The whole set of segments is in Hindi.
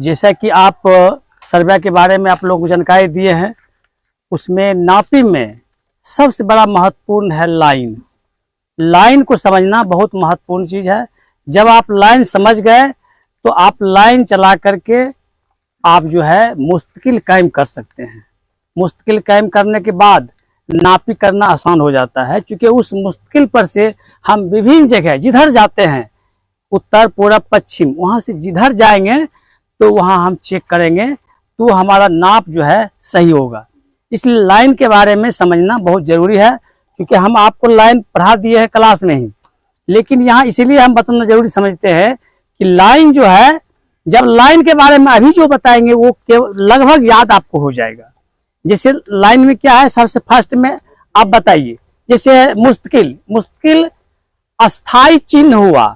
जैसा कि आप सर्वे के बारे में आप लोग को जानकारी दिए हैं, उसमें नापी में सबसे बड़ा महत्वपूर्ण है लाइन। लाइन को समझना बहुत महत्वपूर्ण चीज है। जब आप लाइन समझ गए तो आप लाइन चला करके आप जो है मुस्तकिल कायम कर सकते हैं। मुस्तकिल कायम करने के बाद नापी करना आसान हो जाता है, क्योंकि उस मुस्तकिल पर से हम विभिन्न जगह जिधर जाते हैं, उत्तर पूर्व पश्चिम, वहां से जिधर जाएंगे तो वहां हम चेक करेंगे तो हमारा नाप जो है सही होगा। इसलिए लाइन के बारे में समझना बहुत जरूरी है, क्योंकि हम आपको लाइन पढ़ा दिए हैं क्लास में ही, लेकिन यहाँ इसीलिए हम बताना जरूरी समझते हैं कि लाइन जो है, जब लाइन के बारे में अभी जो बताएंगे वो लगभग याद आपको हो जाएगा। जैसे लाइन में क्या है, सबसे फर्स्ट में आप बताइए, जैसे मुस्तकिल, मुस्तकिल अस्थाई चिन्ह हुआ,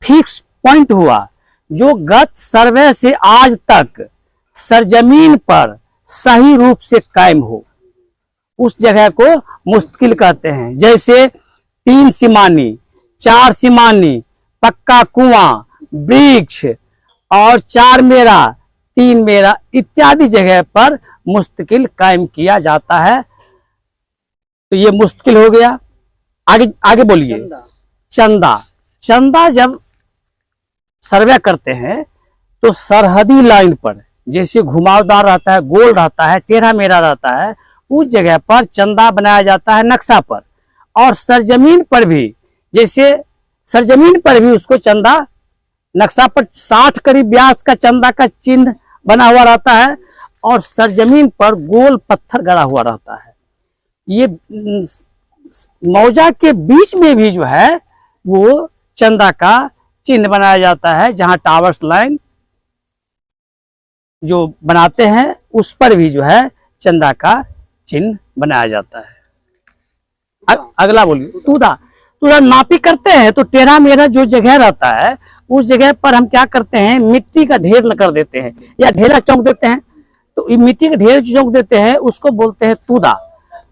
फिक्स पॉइंट हुआ, जो गत सर्वे से आज तक सरजमीन पर सही रूप से कायम हो, उस जगह को मुस्तकिल कहते हैं। जैसे 3 सीमानी, 4 सीमानी, पक्का कुआं, वृक्ष और 4 मेरा, 3 मेरा इत्यादि जगह पर मुस्तकिल कायम किया जाता है। तो ये मुस्तकिल हो गया। आगे आगे बोलिए। चंदा। चंदा जब सर्वे करते हैं तो सरहदी लाइन पर, जैसे घुमावदार रहता है, गोल रहता है, टेढ़ा मेढ़ा रहता है, उस जगह पर चंदा बनाया जाता है नक्शा पर। और सरजमीन पर भी, जैसे सरजमीन पर भी उसको चंदा नक्शा पर 60 करीब व्यास का चंदा का चिन्ह बना हुआ रहता है, और सरजमीन पर गोल पत्थर गड़ा हुआ रहता है। ये मौजा के बीच में भी जो है वो चंदा का चिन्ह बनाया जाता है। जहां टावर्स लाइन जो बनाते हैं उस पर भी जो है चंदा का चिन्ह बनाया जाता है। अगला बोलिए। तुदा। तुदा नापी करते हैं तो टेढ़ा मेढ़ा जो जगह रहता है उस जगह पर हम क्या करते हैं, मिट्टी का ढेर कर देते हैं या ढेरा चौंक देते हैं। तो ये मिट्टी का ढेर चौंक देते हैं, उसको बोलते हैं तुदा।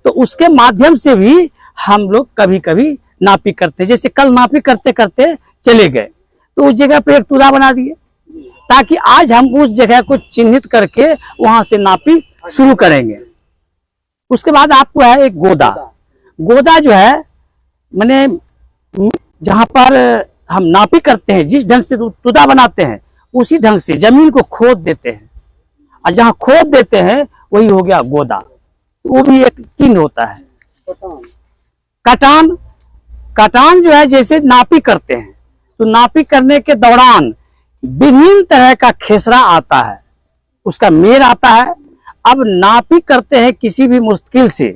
तो उसके माध्यम से भी हम लोग कभी कभी नापी करते हैं। जैसे कल नापी करते करते चले गए तो उस जगह पे एक तुदा बना दिए, ताकि आज हम उस जगह को चिन्हित करके वहां से नापी शुरू करेंगे। उसके बाद आपको है एक गोदा। गोदा जो है माने जहां पर हम नापी करते हैं, जिस ढंग से तुदा बनाते हैं उसी ढंग से जमीन को खोद देते हैं, और जहां खोद देते हैं वही हो गया गोदा। वो भी एक चिन्ह होता है। कटान। कटान जो है जैसे नापी करते हैं तो नापी करने के दौरान विभिन्न तरह का खेसरा आता है, उसका मेर आता है। अब नापी करते हैं किसी भी मुश्किल से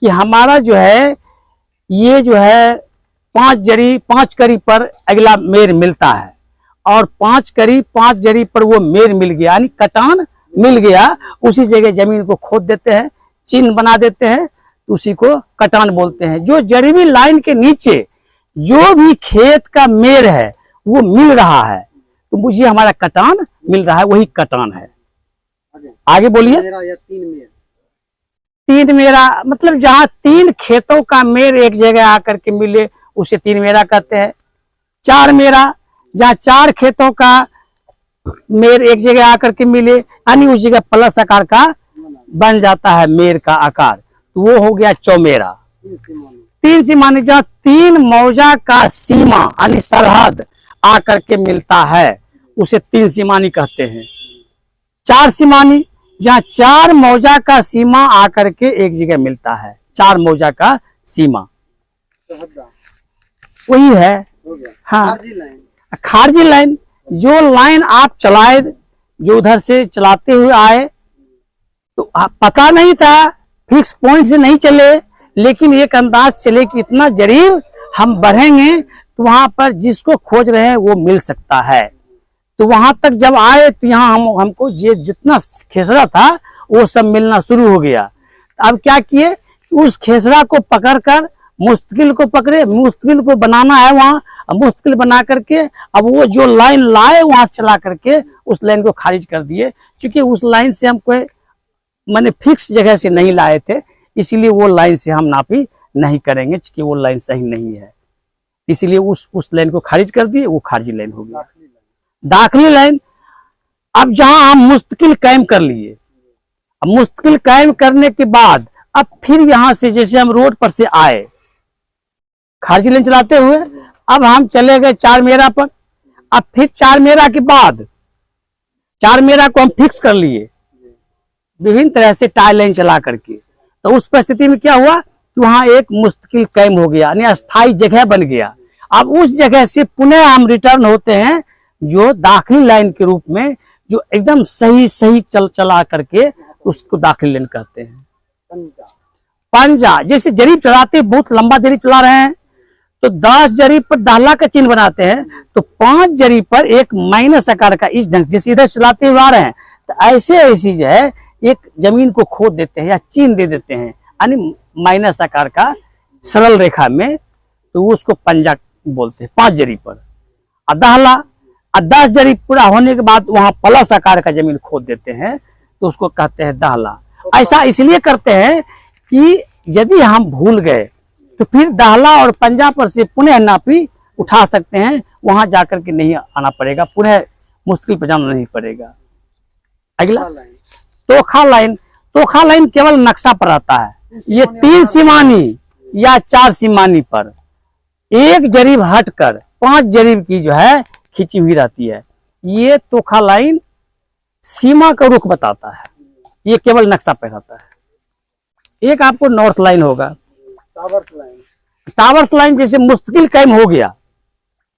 कि हमारा जो है ये जो है 5 कड़ी पर अगला मेर मिलता है, और 5 कड़ी 5 जड़ी पर वो मेर मिल गया, यानी कटान मिल गया। उसी जगह जमीन को खोद देते हैं, चिन्ह बना देते हैं, उसी को कटान बोलते हैं। जो जरीबी लाइन के नीचे जो भी खेत का मेर है वो मिल रहा है तो मुझे हमारा कटान मिल रहा है, वही कटान है। आगे बोलिए। 3 मेरा मतलब जहां 3 खेतों का मेर एक जगह आकर के मिले उसे 3 मेरा कहते हैं। 4 मेरा, जहां 4 खेतों का मेर एक जगह आकर के मिले, यानी उस जगह प्लस आकार का बन जाता है मेर का आकार, तो वो हो गया चौमेरा। 3 सीमानी, जहां 3 मौजा का सीमा यानी सरहद आकर के मिलता है उसे 3 सीमानी कहते हैं। 4 सीमानी, जहां 4 मौजा का सीमा आकर के एक जगह मिलता है, 4 मौजा का सीमा वही है। हाँ, खारजी लाइन। जो लाइन आप चलाए, जो उधर से चलाते हुए आए, तो पता नहीं था, फिक्स पॉइंट से नहीं चले, लेकिन एक अंदाज चले कि इतना जरीब हम बढ़ेंगे तो वहां पर जिसको खोज रहे हैं वो मिल सकता है। तो वहां तक जब आए तो यहाँ हमको ये जितना खेसरा था वो सब मिलना शुरू हो गया। अब क्या किए, उस खेसरा को पकड़कर मुस्तकिल को पकड़े, मुस्तकिल को बनाना है वहां, मुस्तकिल बना करके अब वो जो लाइन लाए वहां से चला करके उस लाइन को खारिज कर दिए, क्योंकि उस लाइन से हम कोई मैंने फिक्स जगह से नहीं लाए थे, इसीलिए वो लाइन से हम नापी नहीं करेंगे, क्योंकि वो लाइन सही नहीं है। इसीलिए उस लाइन को खारिज कर दिए, वो खारिजी लाइन हो गया। दाखिली लाइन। अब जहां हम मुस्तकिल कायम कर लिए, अब मुस्तकिल कायम करने के बाद अब फिर यहां से जैसे हम रोड पर से आए खारिजी लाइन चलाते हुए, अब हम चले गए 4 मेरा पर। अब फिर 4 मेरा के बाद 4 मेरा को हम फिक्स कर लिए विभिन्न तरह से टाई लाइन चला करके। तो उस परिस्थिति में क्या हुआ कि वहां एक मुस्तकिल कायम हो गया, यानी अस्थायी जगह बन गया। अब उस जगह से पुनः हम रिटर्न होते हैं जो दाखिली लाइन के रूप में, जो एकदम सही सही चला करके उसको दाखिली लाइन कहते हैं। पंजा, जैसे जरीब चलाते, बहुत लंबा जरीब चला रहे हैं तो 10 जरीब पर दाहला का चिन्ह बनाते हैं, तो 5 जरीब पर एक माइनस आकार का इस ढंग, जैसे इधर चलाते हुए आ रहे हैं तो ऐसे ऐसी जो है एक जमीन को खोद देते हैं या चिन्ह दे देते हैं, यानी माइनस आकार का सरल रेखा में, तो उसको पंजा बोलते हैं 5 जरीब पर। और दाहला, 10 जरीब पूरा होने के बाद वहां प्लस आकार का जमीन खोद देते हैं तो उसको कहते हैं दाहला। ऐसा इसलिए करते हैं कि यदि हम भूल गए तो फिर दाहला और पंजा पर से पुनः नापी उठा सकते हैं, वहां जाकर के नहीं आना पड़ेगा, पुनः मुश्किल पर जाना नहीं पड़ेगा। अगला तोखा लाइन। तोखा लाइन केवल नक्शा पर आता है, ये 3 सीमानी या 4 सीमानी पर एक जरीब हटकर 5 जरीब की जो है खींची हुई रहती है। ये तोखा लाइन सीमा का रुख बताता है, ये केवल नक्शा पर रहता है। एक आपको नॉर्थ लाइन होगा, टावर्स लाइन। जैसे मुस्तकिल कायम हो गया,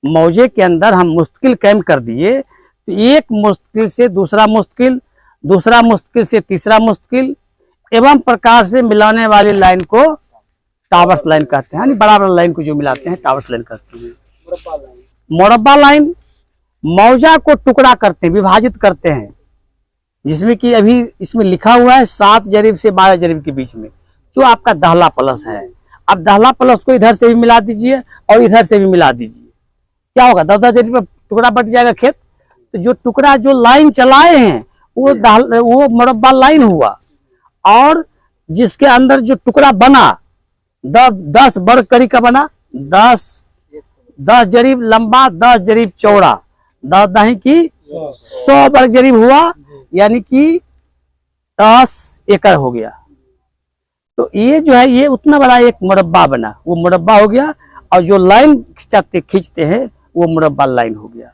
मौजे के अंदर हम मुस्तकिल कायम कर दिए तो एक मुस्तकिल से दूसरा मुस्तकिल, दूसरा मुस्तकिल से तीसरा मुस्तकिल एवं प्रकार से मिलाने वाली लाइन को टावर्स लाइन कहते हैं, यानी बराबर लाइन को जो मिलाते हैं टावर्स लाइन कहते हैं। मुरब्बा लाइन, मौजा को टुकड़ा करते हैं, विभाजित करते हैं, जिसमें कि अभी इसमें लिखा हुआ है 7 जरीब से 12 जरीब के बीच में जो आपका दाहला प्लस है। अब दाहला प्लस को इधर से भी मिला दीजिए और इधर से भी मिला दीजिए, क्या होगा 10-10 जरीब पर टुकड़ा बट जाएगा खेत। तो जो टुकड़ा जो लाइन चलाए हैं वो मुरब्बा लाइन हुआ, और जिसके अंदर जो टुकड़ा बना 10 वर्ग कड़ी का बना, 10 जरीब लंबा, 10 जरीब चौड़ा, 10 दाही की 100 वर्ग जरीब हुआ, यानी कि 10 एकड़ हो गया। तो ये जो है ये उतना बड़ा एक मुरब्बा बना, वो मुरब्बा हो गया, और जो लाइन खींचते हैं वो मुरब्बा लाइन हो गया।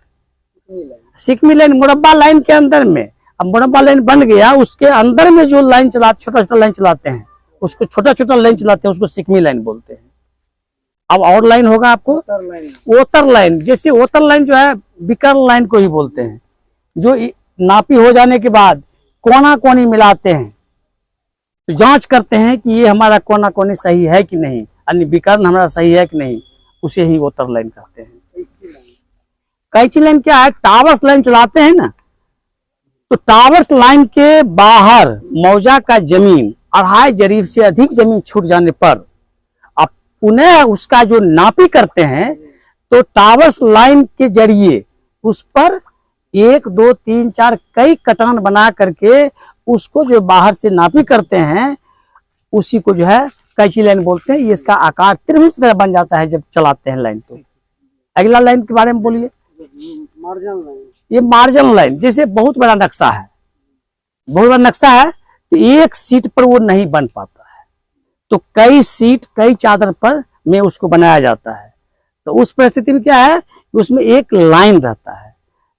सिकमी लाइन मुरब्बा लाइन के अंदर में, अब मुरब्बा लाइन बन गया, उसके अंदर में जो लाइन चलाते, छोटा छोटा लाइन चलाते हैं उसको छोटा छोटा लाइन चलाते हैं, उसको सिकमी लाइन बोलते हैं। अब और लाइन होगा आपको ओतर लाइन। जैसे ओतर लाइन जो है विकर्ण लाइन को ही बोलते हैं, जो नापी हो जाने के बाद कोना कोनी मिलाते हैं, तो जांच करते हैं कि ये हमारा कोना कोनी सही है कि नहीं, यानी विकर्ण हमारा सही है कि नहीं, उसे ही ओतर लाइन कहते हैं। कैंची लाइन क्या है, टावर्स लाइन चलाते हैं ना, तो टावर्स लाइन के बाहर मौजा का जमीन 2.5 जरीब से अधिक जमीन छूट जाने पर अब पुनः उसका जो नापी करते हैं, तो टावर्स लाइन के जरिए उस पर 1, 2, 3, 4 कई कटान बना करके उसको जो बाहर से नापी करते हैं, उसी को जो है कैंची लाइन बोलते हैं। ये इसका आकार त्रिभुज की तरह बन जाता है जब चलाते हैं लाइन। तो अगला लाइन के बारे में बोलिए। मार्जिन लाइन, ये मार्जिन लाइन, जैसे बहुत बड़ा नक्शा है, बहुत बड़ा नक्शा है, तो एक सीट पर वो नहीं बन पाता है, तो कई सीट कई चादर पर में उसको बनाया जाता है। तो उस परिस्थिति में क्या है, उसमें एक लाइन रहता है,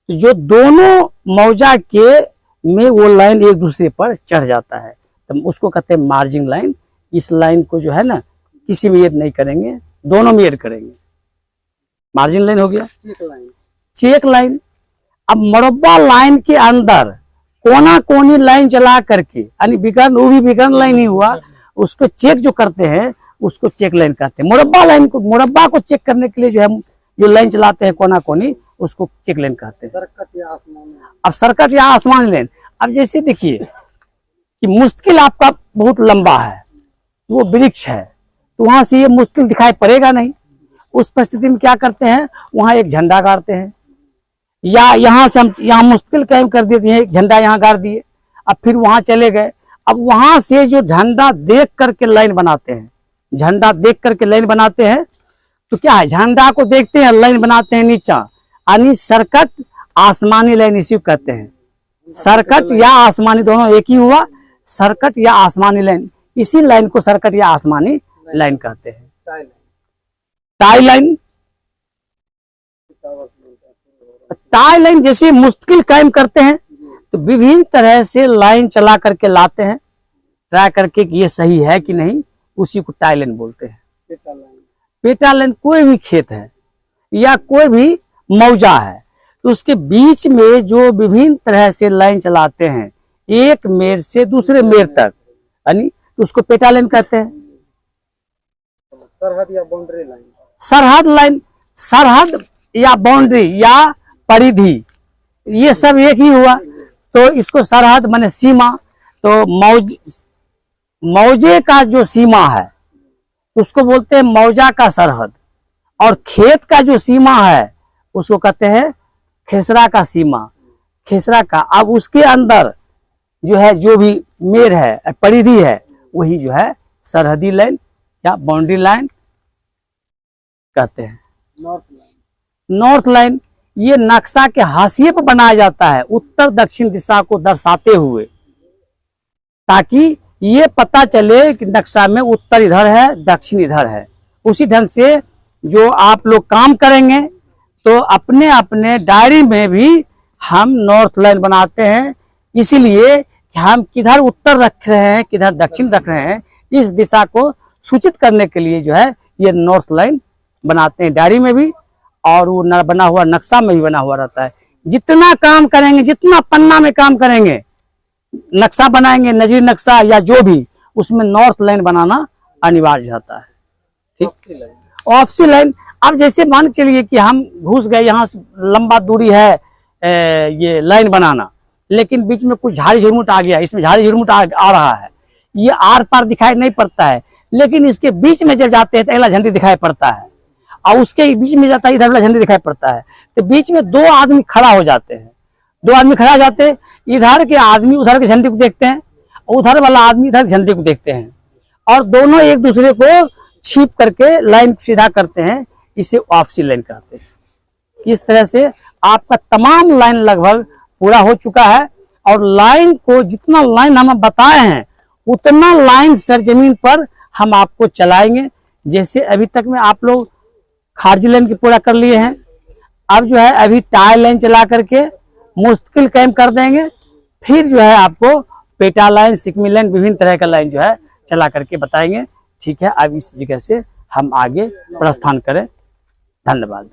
तो जो दोनों मौजा के में वो लाइन एक दूसरे पर चढ़ जाता है, तो उसको कहते हैं मार्जिन लाइन। इस लाइन को जो है ना किसी में ऐड नहीं करेंगे, दोनों में ऐड करेंगे। मार्जिन लाइन हो गया। चेक लाइन, अब मुरब्बा लाइन के अंदर कोना कोनी लाइन चला करके, यानी विकर्ण, वो भी विकर्ण लाइन ही हुआ, उसको चेक जो करते हैं उसको चेक लाइन कहते हैं। मुरब्बा लाइन को, मुरब्बा को चेक करने के लिए जो है जो लाइन चलाते हैं कोना कोनी, उसको चेक लाइन कहते हैं। अब सर्कट या आसमान लाइन, अब जैसे देखिए कि मुश्किल आपका बहुत लंबा है, वो वृक्ष है, तो वहां से ये मुश्किल दिखाई पड़ेगा नहीं। उस परिस्थिति में क्या करते हैं, वहां एक झंडा गाड़ते हैं, या यहाँ से हम यहाँ मुश्किल कायम कर देते हैं, एक झंडा यहाँ गाड़ दिए, अब फिर वहां चले गए। अब वहां से जो झंडा देख करके लाइन बनाते हैं, झंडा देख करके लाइन बनाते हैं, तो क्या है, झंडा को देखते हैं लाइन बनाते हैं नीचा, यानी सर्कट आसमानी लाइन इसी को कहते हैं। सर्कट या आसमानी दोनों एक ही हुआ। सर्कट या आसमानी लाइन, इसी लाइन को सर्कट या आसमानी लाइन कहते हैं। टाई लाइन, टाई लाइन जैसे मुश्किल काम करते हैं तो विभिन्न तरह से लाइन चला करके लाते हैं, ट्राई करके कि ये सही है कि नहीं, उसी को टाई लाइन बोलते हैं। पेटा लाइन कोई भी खेत है या कोई भी मौजा है तो उसके बीच में जो विभिन्न तरह से लाइन चलाते हैं एक मेड़ से दूसरे मेड़ तक, यानी उसको पेटा लाइन कहते हैं। सरहद या बाउंड्री लाइन, सरहद लाइन, सरहद या बाउंड्री या परिधि, ये सब एक ही हुआ तो इसको सरहद माने सीमा। तो मौजे का जो सीमा है उसको बोलते हैं मौजा का सरहद, और खेत का जो सीमा है उसको कहते हैं खेसरा का सीमा, खेसरा का। अब उसके अंदर जो है जो भी मेड़ है, परिधि है, वही जो है सरहदी लाइन या बाउंड्री लाइन कहते हैं। नॉर्थ लाइन, नॉर्थ लाइन ये नक्शा के हाशिए पर बनाया जाता है उत्तर दक्षिण दिशा को दर्शाते हुए, ताकि ये पता चले कि नक्शा में उत्तर इधर है दक्षिण इधर है। उसी ढंग से जो आप लोग काम करेंगे तो अपने अपने डायरी में भी हम नॉर्थ लाइन बनाते हैं, इसीलिए कि हम किधर उत्तर रख रहे हैं किधर दक्षिण रख रहे हैं, इस दिशा को सूचित करने के लिए जो है ये नॉर्थ लाइन बनाते हैं डायरी में भी, और वो बना हुआ नक्शा में भी बना हुआ रहता है। जितना काम करेंगे, जितना पन्ना में काम करेंगे, नक्शा बनाएंगे, नजरी नक्शा या जो भी, उसमें नॉर्थ लाइन बनाना अनिवार्य रहता है। ठीक, ऑफसी लाइन, अब जैसे मान के चलिए कि हम घुस गए, यहाँ से लंबा दूरी है ये लाइन बनाना, लेकिन बीच में कुछ झाड़ी झुरमुट आ गया, इसमें झाड़ी झुरमुट आ रहा है, ये आर पार दिखाई नहीं पड़ता है, लेकिन इसके बीच में जब जाते हैं तो अगला झंडी दिखाई पड़ता है, और उसके बीच में जाता है इधर वाला झंडी दिखाई पड़ता है। तो बीच में दो आदमी खड़ा हो जाते हैं, दो आदमी खड़ा हो जाते हैं, इधर के आदमी उधर के झंडे को देखते हैं, उधर वाला आदमी इधर झंडे को देखते हैं, और दोनों एक दूसरे को छीप करके लाइन सीधा करते हैं, इसे ऑफसी लाइन कहते हैं। इस तरह से आपका तमाम लाइन लगभग पूरा हो चुका है, और लाइन को जितना लाइन हम बताए हैं उतना लाइन सरजमीन पर हम आपको चलाएंगे। जैसे अभी तक में आप लोग खारजी लाइन की पूरा कर लिए हैं, अब जो है अभी टाई लाइन चला करके मुश्किल काम कर देंगे, फिर जो है आपको पेटा लाइन, सिकमी लाइन, विभिन्न तरह का लाइन जो है चला करके बताएंगे। ठीक है, अब इस जगह से हम आगे प्रस्थान करें। धन्यवाद।